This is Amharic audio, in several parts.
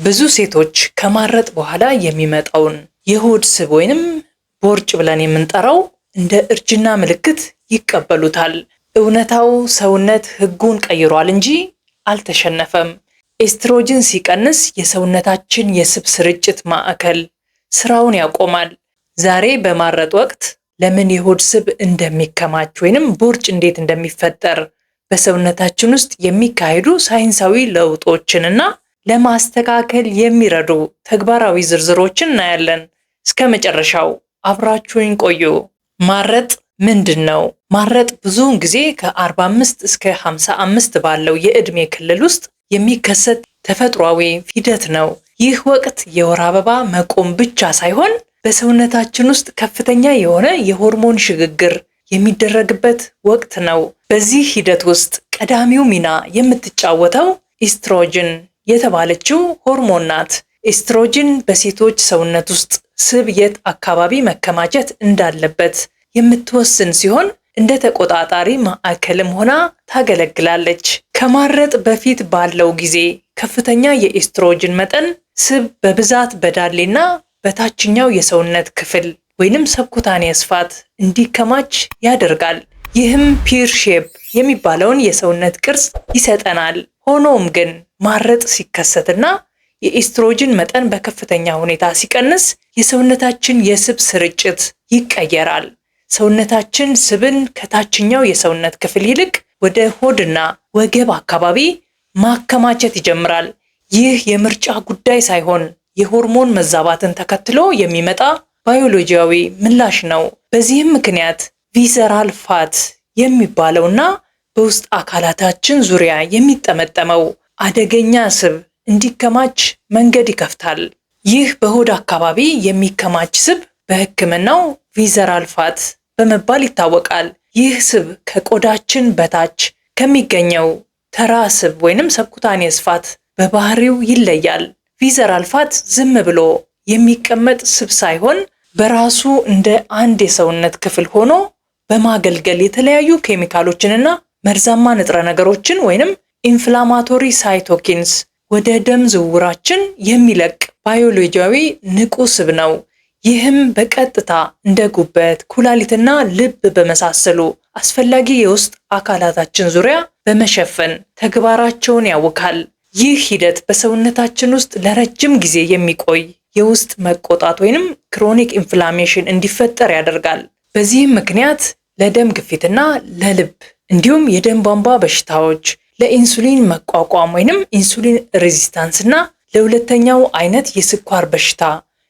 ብዙ ሴቶች ከማረጥ በኋላ የሚመጣውን የሆድ ስብ ወይንም ቦርጭ ብለን የምንጠራው እንደ እርጅና ምልክት ይቀበሉታል። እውነታው ሰውነት ሕጉን ቀይሯል እንጂ አልተሸነፈም። ኤስትሮጅን ሲቀንስ የሰውነታችን የስብ ስርጭት ማዕከል ስራውን ያቆማል። ዛሬ በማረጥ ወቅት ለምን የሆድ ስብ እንደሚከማች ወይንም ቦርጭ እንዴት እንደሚፈጠር በሰውነታችን ውስጥ የሚካሄዱ ሳይንሳዊ ለውጦችንና ለማስተካከል የሚረዱ ተግባራዊ ዝርዝሮችን እናያለን። እስከ መጨረሻው አብራችሁኝ ቆዩ። ማረጥ ምንድን ነው? ማረጥ ብዙውን ጊዜ ከ45 እስከ 55 ባለው የዕድሜ ክልል ውስጥ የሚከሰት ተፈጥሯዊ ሂደት ነው። ይህ ወቅት የወር አበባ መቆም ብቻ ሳይሆን በሰውነታችን ውስጥ ከፍተኛ የሆነ የሆርሞን ሽግግር የሚደረግበት ወቅት ነው። በዚህ ሂደት ውስጥ ቀዳሚው ሚና የምትጫወተው ኢስትሮጅን የተባለችው ሆርሞን ናት። ኢስትሮጅን በሴቶች ሰውነት ውስጥ ስብ የት አካባቢ መከማቸት እንዳለበት የምትወስን ሲሆን እንደ ተቆጣጣሪ ማዕከልም ሆና ታገለግላለች። ከማረጥ በፊት ባለው ጊዜ ከፍተኛ የኢስትሮጅን መጠን ስብ በብዛት በዳሌና በታችኛው የሰውነት ክፍል ወይንም ሰብኩታኒየስ ፋት እንዲከማች ያደርጋል። ይህም ፒር ሼፕ የሚባለውን የሰውነት ቅርጽ ይሰጠናል። ሆኖም ግን ማረጥ ሲከሰትና የኢስትሮጅን መጠን በከፍተኛ ሁኔታ ሲቀንስ የሰውነታችን የስብ ስርጭት ይቀየራል። ሰውነታችን ስብን ከታችኛው የሰውነት ክፍል ይልቅ ወደ ሆድና ወገብ አካባቢ ማከማቸት ይጀምራል። ይህ የምርጫ ጉዳይ ሳይሆን የሆርሞን መዛባትን ተከትሎ የሚመጣ ባዮሎጂያዊ ምላሽ ነው። በዚህም ምክንያት ቪሰራል ፋት የሚባለውና በውስጥ አካላታችን ዙሪያ የሚጠመጠመው አደገኛ ስብ እንዲከማች መንገድ ይከፍታል። ይህ በሆድ አካባቢ የሚከማች ስብ በሕክምናው ቪሰራል ፋት በመባል ይታወቃል። ይህ ስብ ከቆዳችን በታች ከሚገኘው ተራ ስብ ወይንም ሰብኩታኒየስ ፋት በባህሪው ይለያል። ቪሰራል ፋት ዝም ብሎ የሚቀመጥ ስብ ሳይሆን በራሱ እንደ አንድ የሰውነት ክፍል ሆኖ በማገልገል የተለያዩ ኬሚካሎችንና መርዛማ ንጥረ ነገሮችን ወይንም ኢንፍላማቶሪ ሳይቶኪንስ ወደ ደም ዝውውራችን የሚለቅ ባዮሎጂያዊ ንቁ ስብ ነው። ይህም በቀጥታ እንደ ጉበት፣ ኩላሊትና ልብ በመሳሰሉ አስፈላጊ የውስጥ አካላታችን ዙሪያ በመሸፈን ተግባራቸውን ያውካል። ይህ ሂደት በሰውነታችን ውስጥ ለረጅም ጊዜ የሚቆይ የውስጥ መቆጣት ወይንም ክሮኒክ ኢንፍላሜሽን እንዲፈጠር ያደርጋል። በዚህም ምክንያት ለደም ግፊትና ለልብ እንዲሁም የደም ቧንቧ በሽታዎች፣ ለኢንሱሊን መቋቋም ወይንም ኢንሱሊን ሬዚስታንስ እና ለሁለተኛው አይነት የስኳር በሽታ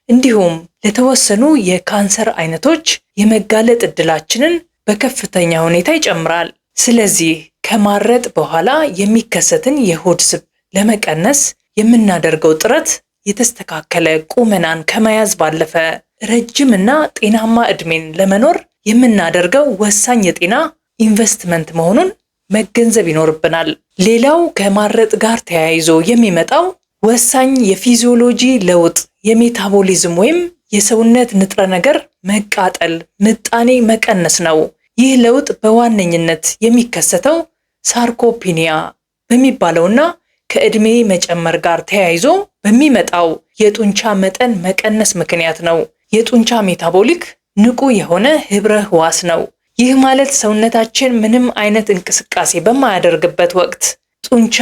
እንዲሁም ለተወሰኑ የካንሰር አይነቶች የመጋለጥ ዕድላችንን በከፍተኛ ሁኔታ ይጨምራል። ስለዚህ ከማረጥ በኋላ የሚከሰትን የሆድ ስብ ለመቀነስ የምናደርገው ጥረት የተስተካከለ ቁመናን ከመያዝ ባለፈ ረጅም እና ጤናማ ዕድሜን ለመኖር የምናደርገው ወሳኝ የጤና ኢንቨስትመንት መሆኑን መገንዘብ ይኖርብናል። ሌላው ከማረጥ ጋር ተያይዞ የሚመጣው ወሳኝ የፊዚዮሎጂ ለውጥ የሜታቦሊዝም ወይም የሰውነት ንጥረ ነገር መቃጠል ምጣኔ መቀነስ ነው። ይህ ለውጥ በዋነኝነት የሚከሰተው ሳርኮፒኒያ በሚባለውና ከዕድሜ መጨመር ጋር ተያይዞ በሚመጣው የጡንቻ መጠን መቀነስ ምክንያት ነው። የጡንቻ ሜታቦሊክ ንቁ የሆነ ህብረ ህዋስ ነው። ይህ ማለት ሰውነታችን ምንም አይነት እንቅስቃሴ በማያደርግበት ወቅት ጡንቻ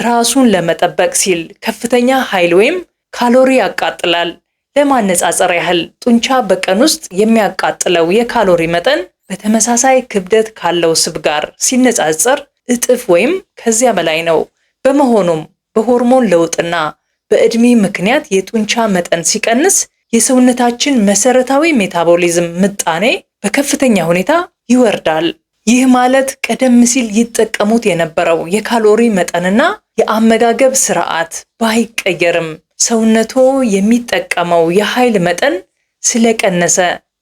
ራሱን ለመጠበቅ ሲል ከፍተኛ ኃይል ወይም ካሎሪ ያቃጥላል። ለማነጻጸር ያህል ጡንቻ በቀን ውስጥ የሚያቃጥለው የካሎሪ መጠን በተመሳሳይ ክብደት ካለው ስብ ጋር ሲነጻጸር እጥፍ ወይም ከዚያ በላይ ነው። በመሆኑም በሆርሞን ለውጥና በዕድሜ ምክንያት የጡንቻ መጠን ሲቀንስ የሰውነታችን መሰረታዊ ሜታቦሊዝም ምጣኔ በከፍተኛ ሁኔታ ይወርዳል። ይህ ማለት ቀደም ሲል ይጠቀሙት የነበረው የካሎሪ መጠንና የአመጋገብ ስርዓት ባይቀየርም ሰውነቶ የሚጠቀመው የኃይል መጠን ስለቀነሰ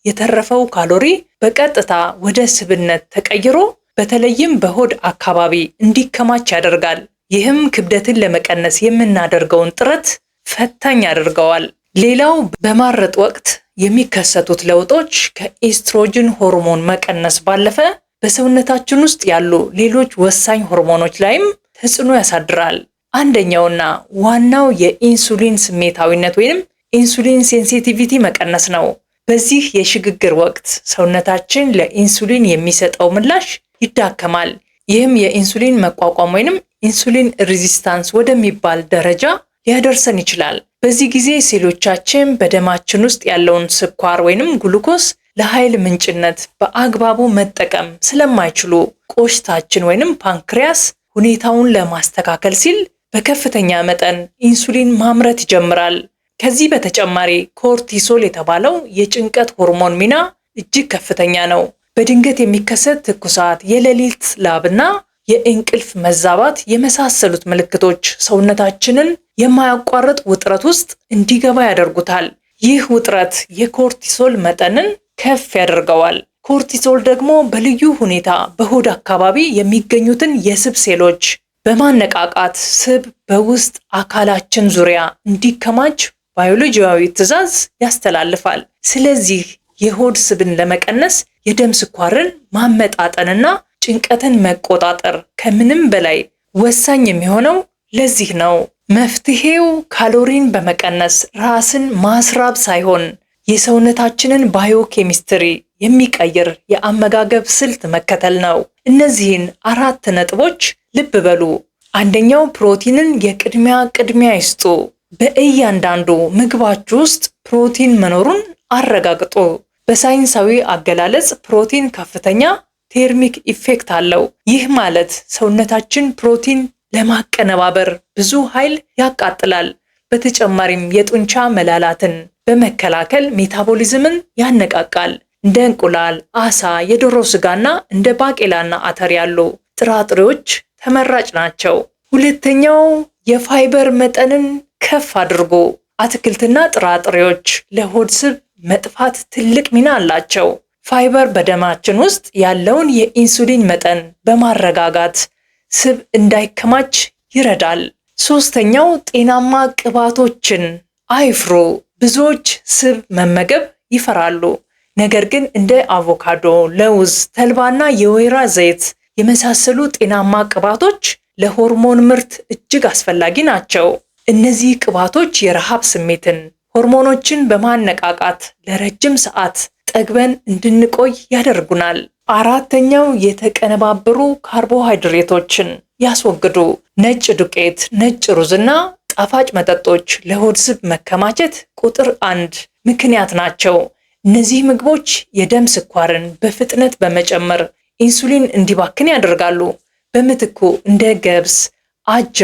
የተረፈው ካሎሪ በቀጥታ ወደ ስብነት ተቀይሮ በተለይም በሆድ አካባቢ እንዲከማች ያደርጋል። ይህም ክብደትን ለመቀነስ የምናደርገውን ጥረት ፈታኝ ያደርገዋል። ሌላው በማረጥ ወቅት የሚከሰቱት ለውጦች ከኤስትሮጅን ሆርሞን መቀነስ ባለፈ በሰውነታችን ውስጥ ያሉ ሌሎች ወሳኝ ሆርሞኖች ላይም ተጽዕኖ ያሳድራል። አንደኛውና ዋናው የኢንሱሊን ስሜታዊነት ወይንም ኢንሱሊን ሴንሲቲቪቲ መቀነስ ነው። በዚህ የሽግግር ወቅት ሰውነታችን ለኢንሱሊን የሚሰጠው ምላሽ ይዳከማል። ይህም የኢንሱሊን መቋቋም ወይንም ኢንሱሊን ሬዚስታንስ ወደሚባል ደረጃ ሊያደርሰን ይችላል። በዚህ ጊዜ ሴሎቻችን በደማችን ውስጥ ያለውን ስኳር ወይንም ግሉኮስ ለኃይል ምንጭነት በአግባቡ መጠቀም ስለማይችሉ ቆሽታችን ወይንም ፓንክሪያስ ሁኔታውን ለማስተካከል ሲል በከፍተኛ መጠን ኢንሱሊን ማምረት ይጀምራል። ከዚህ በተጨማሪ ኮርቲሶል የተባለው የጭንቀት ሆርሞን ሚና እጅግ ከፍተኛ ነው። በድንገት የሚከሰት ትኩሳት፣ የሌሊት ላብና የእንቅልፍ መዛባት የመሳሰሉት ምልክቶች ሰውነታችንን የማያቋርጥ ውጥረት ውስጥ እንዲገባ ያደርጉታል። ይህ ውጥረት የኮርቲሶል መጠንን ከፍ ያደርገዋል። ኮርቲሶል ደግሞ በልዩ ሁኔታ በሆድ አካባቢ የሚገኙትን የስብ ሴሎች በማነቃቃት ስብ በውስጥ አካላችን ዙሪያ እንዲከማች ባዮሎጂያዊ ትዕዛዝ ያስተላልፋል። ስለዚህ የሆድ ስብን ለመቀነስ የደም ስኳርን ማመጣጠንና ጭንቀትን መቆጣጠር ከምንም በላይ ወሳኝ የሚሆነው ለዚህ ነው። መፍትሄው ካሎሪን በመቀነስ ራስን ማስራብ ሳይሆን የሰውነታችንን ባዮኬሚስትሪ የሚቀይር የአመጋገብ ስልት መከተል ነው። እነዚህን 4 ነጥቦች ልብ በሉ። አንደኛው ፕሮቲንን ቅድሚያ ይስጡ። በእያንዳንዱ ምግባችሁ ውስጥ ፕሮቲን መኖሩን አረጋግጡ። በሳይንሳዊ አገላለጽ ፕሮቲን ከፍተኛ ቴርሚክ ኢፌክት አለው። ይህ ማለት ሰውነታችን ፕሮቲን ለማቀነባበር ብዙ ኃይል ያቃጥላል። በተጨማሪም የጡንቻ መላላትን በመከላከል ሜታቦሊዝምን ያነቃቃል። እንደ እንቁላል፣ አሳ፣ የዶሮ ስጋና እንደ ባቄላና አተር ያሉ ጥራጥሬዎች ተመራጭ ናቸው። ሁለተኛው የፋይበር መጠንን ከፍ አድርጎ አትክልትና ጥራጥሬዎች ለሆድ ስብ መጥፋት ትልቅ ሚና አላቸው። ፋይበር በደማችን ውስጥ ያለውን የኢንሱሊን መጠን በማረጋጋት ስብ እንዳይከማች ይረዳል። ሶስተኛው ጤናማ ቅባቶችን አይፍሩ። ብዙዎች ስብ መመገብ ይፈራሉ። ነገር ግን እንደ አቮካዶ፣ ለውዝ፣ ተልባና የወይራ ዘይት የመሳሰሉ ጤናማ ቅባቶች ለሆርሞን ምርት እጅግ አስፈላጊ ናቸው። እነዚህ ቅባቶች የረሃብ ስሜትን፣ ሆርሞኖችን በማነቃቃት ለረጅም ሰዓት ጠግበን እንድንቆይ ያደርጉናል። አራተኛው የተቀነባበሩ ካርቦሃይድሬቶችን ያስወግዱ። ነጭ ዱቄት፣ ነጭ ሩዝና ጣፋጭ መጠጦች ለሆድ ስብ መከማቸት ቁጥር 1 ምክንያት ናቸው። እነዚህ ምግቦች የደም ስኳርን በፍጥነት በመጨመር ኢንሱሊን እንዲባክን ያደርጋሉ። በምትኩ እንደ ገብስ፣ አጃ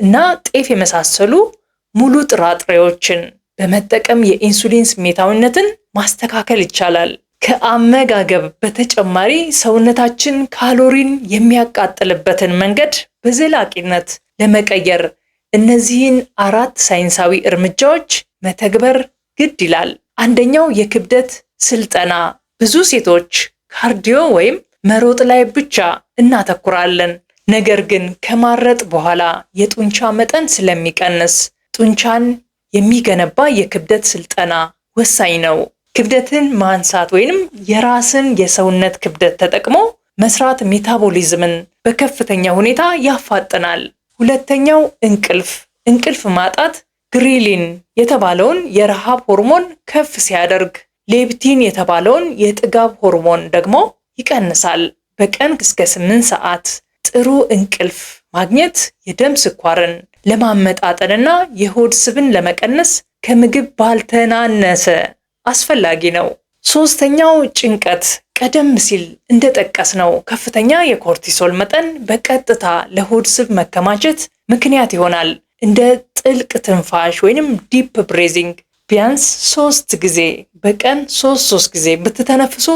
እና ጤፍ የመሳሰሉ ሙሉ ጥራጥሬዎችን በመጠቀም የኢንሱሊን ስሜታዊነትን ማስተካከል ይቻላል። ከአመጋገብ በተጨማሪ ሰውነታችን ካሎሪን የሚያቃጥልበትን መንገድ በዘላቂነት ለመቀየር እነዚህን 4 ሳይንሳዊ እርምጃዎች መተግበር ግድ ይላል። አንደኛው የክብደት ስልጠና። ብዙ ሴቶች ካርዲዮ ወይም መሮጥ ላይ ብቻ እናተኩራለን። ነገር ግን ከማረጥ በኋላ የጡንቻ መጠን ስለሚቀንስ ጡንቻን የሚገነባ የክብደት ስልጠና ወሳኝ ነው። ክብደትን ማንሳት ወይንም የራስን የሰውነት ክብደት ተጠቅሞ መስራት ሜታቦሊዝምን በከፍተኛ ሁኔታ ያፋጥናል። ሁለተኛው እንቅልፍ ማጣት ግሪሊን የተባለውን የረሃብ ሆርሞን ከፍ ሲያደርግ፣ ሌፕቲን የተባለውን የጥጋብ ሆርሞን ደግሞ ይቀንሳል። በቀን እስከ 8 ሰዓት ጥሩ እንቅልፍ ማግኘት የደም ስኳርን ለማመጣጠንና የሆድ ስብን ለመቀነስ ከምግብ ባልተናነሰ አስፈላጊ ነው። ሶስተኛው ጭንቀት። ቀደም ሲል እንደጠቀስነው ከፍተኛ የኮርቲሶል መጠን በቀጥታ ለሆድ ስብ መከማቸት ምክንያት ይሆናል። እንደ ጥልቅ ትንፋሽ ወይንም ዲፕ ብሬዚንግ ቢያንስ 3 ጊዜ በቀን 3 ጊዜ ብትተነፍሱ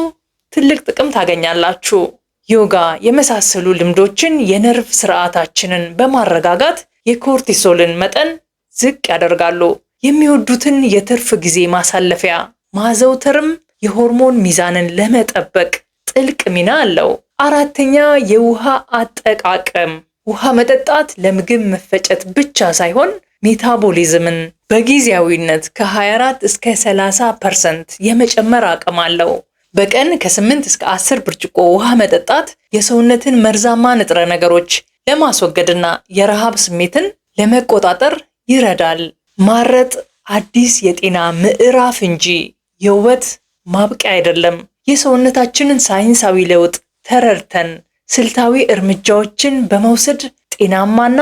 ትልቅ ጥቅም ታገኛላችሁ። ዮጋ የመሳሰሉ ልምዶችን የነርቭ ስርዓታችንን በማረጋጋት የኮርቲሶልን መጠን ዝቅ ያደርጋሉ። የሚወዱትን የትርፍ ጊዜ ማሳለፊያ ማዘውተርም የሆርሞን ሚዛንን ለመጠበቅ ጥልቅ ሚና አለው። አራተኛ የውሃ አጠቃቀም። ውሃ መጠጣት ለምግብ መፈጨት ብቻ ሳይሆን ሜታቦሊዝምን በጊዜያዊነት ከ24 እስከ 30% የመጨመር አቅም አለው። በቀን ከ8 እስከ 10 ብርጭቆ ውሃ መጠጣት የሰውነትን መርዛማ ንጥረ ነገሮች ለማስወገድና የረሃብ ስሜትን ለመቆጣጠር ይረዳል። ማረጥ አዲስ የጤና ምዕራፍ እንጂ የውበት ማብቂያ አይደለም። የሰውነታችንን ሳይንሳዊ ለውጥ ተረድተን ስልታዊ እርምጃዎችን በመውሰድ ጤናማና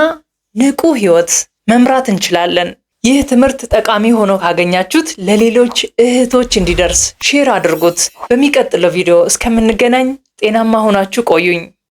ንቁ ህይወት መምራት እንችላለን። ይህ ትምህርት ጠቃሚ ሆኖ ካገኛችሁት ለሌሎች እህቶች እንዲደርስ ሼር አድርጉት። በሚቀጥለው ቪዲዮ እስከምንገናኝ ጤናማ ሆናችሁ ቆዩኝ።